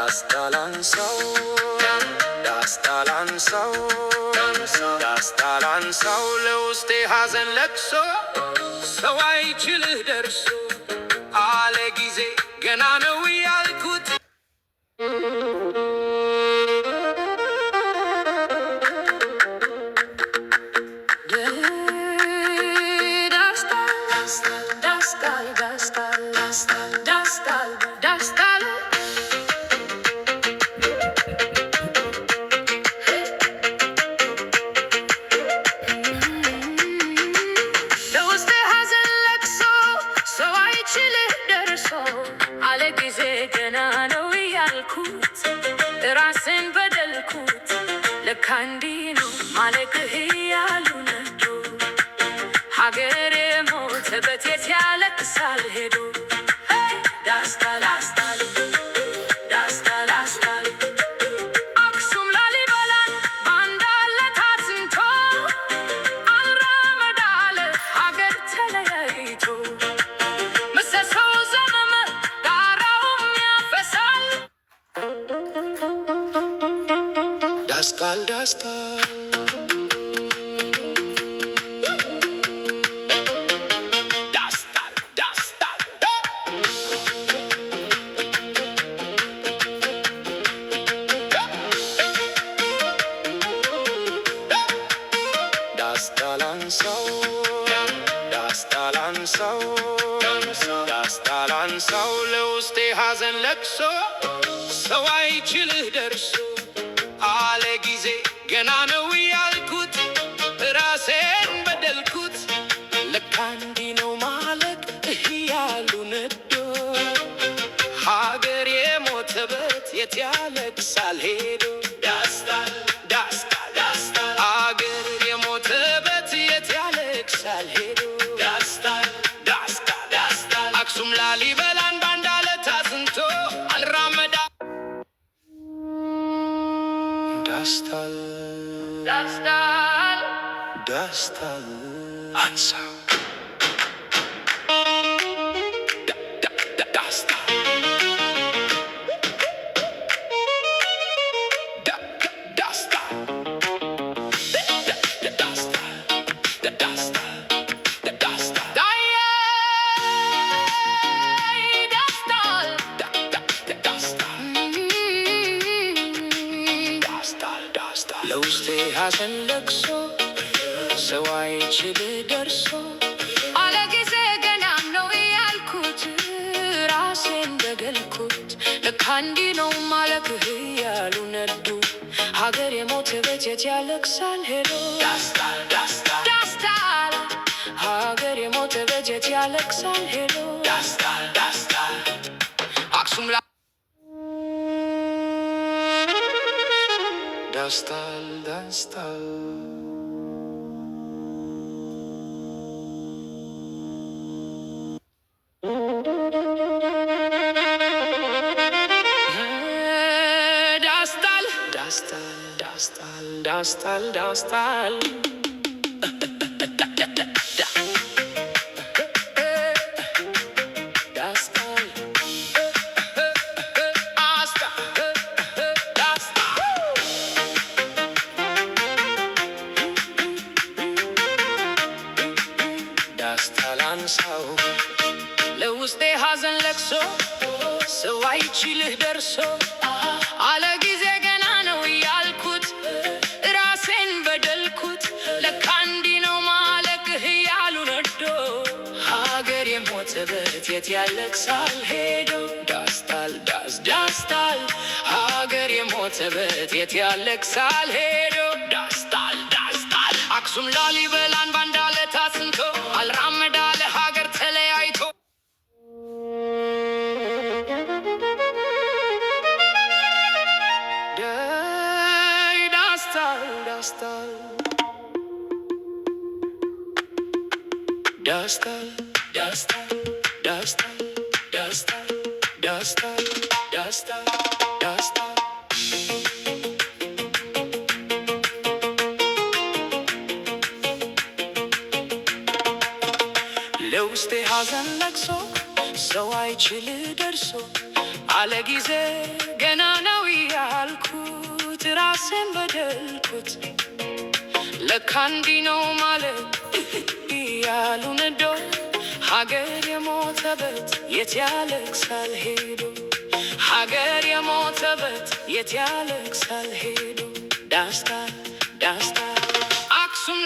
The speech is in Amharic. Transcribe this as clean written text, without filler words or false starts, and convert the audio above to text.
Dastalansaw, dastalansaw, dastalansaw ለውስጤ ሐዘን ለቅሶ ሰው አይችልህ ደርሶ አለ ጊዜ ገና ነው ያልኩት ራስን በደልኩት ለካ እንዲህ ነው ማለቅህ ያሉ ነዶ ሀገር የሞተበት የት ያለቅሳል ሄዶ ዳስታል ዳስታል ዳስታል ዳስታል አክሱም ላሊበላን ባንድ አለ ታጽንቶ አልራመድ አለ ሀገር ተለያይቶ ምሰሶው ዘመመ ዳራውም ያፈሳል Daskal, daskal, daskal, daskal, dastalansaw, dastalansaw, dastalansaw ለውስጤ ሐዘን ለቅሶ ሰው አይችልህ ደርሶ አለ ጊዜ ገና ነው ያልኩት ራሴን በደልኩት ለካ እንዲህ ነው ማለቅ እያሉ ነዶ ሀገር የሞተበት የት ያለቅሳል ሄዶ ዳስታል ዳስታል ዳስታል ሀገር የሞተበት የት ያለቅሳል ሄዶ ዳስታል ዳስታል ዳስታል አክሱም ላሊበላን ባንድ አለ ታጽንቶ አልራመዳ Dastaal, dastaal, dastaal, ansaw. Dastaal, dastaal, dastaal, dastaal, dastaal. ለውስጤ ሐዘን ለቅሶ ሰው አይችልህ ደርሶ አለ ጊዜ ገናም ነው ያልኩት ራሴን በደልኩት ለካ እንዲህ ነው ማለቅህ ያሉ ነዱ ሀገር የሞተበት የት ያለቅሳል ሄዶ ዳስታል ዳስታል ዳስታል ሀገር የሞተበት የት ያለቅሳል ሄዶ ዳስታል ዳስታል አክሱም Dastaal, dastaal. Dastaal, dastaal, dastaal, dastaal, dastaal. Dastalansaw ለውስጤ ሐዘን ለቅሶ ሰው አይችልህ ደርሶ አለ ጊዜ ገና ነው ያልኩት ራሴን በደልኩት ለካ እንዲህ ነው ማለቅህ ያሉ ነዶ ሀገር የሞተበት የት ያለቅሳል ሄዶ ዳስታል ዳስ ዳስታል ሀገር የሞተበት የት ያለቅሳል ሄዶ ዳስታል ዳስታል አክሱም ላሊበላን ባንድ አለ ታጽንቶ አልራመድ አለ ሀገር ተለያይቶ ዳስታል ዳስታል ዳስታል ዳስታል ዳስታል ዳስታል ዳስታል ዳስታል ዳስታል ለውስጤ ሐዘን ለቅሶ ሰው አይችልህ ደርሶ አለ ጊዜ ገና ነው ያልኩት ራሴን በደልኩት ለካ እንዲህ ነው ማለት እያሉ ነዶ ሀገር የሞተበት የት ያለቅሳል ሄዶ ሀገር የሞተበት የት ያለቅሳል ሄዶ ዳስታ ዳስታ አክሱም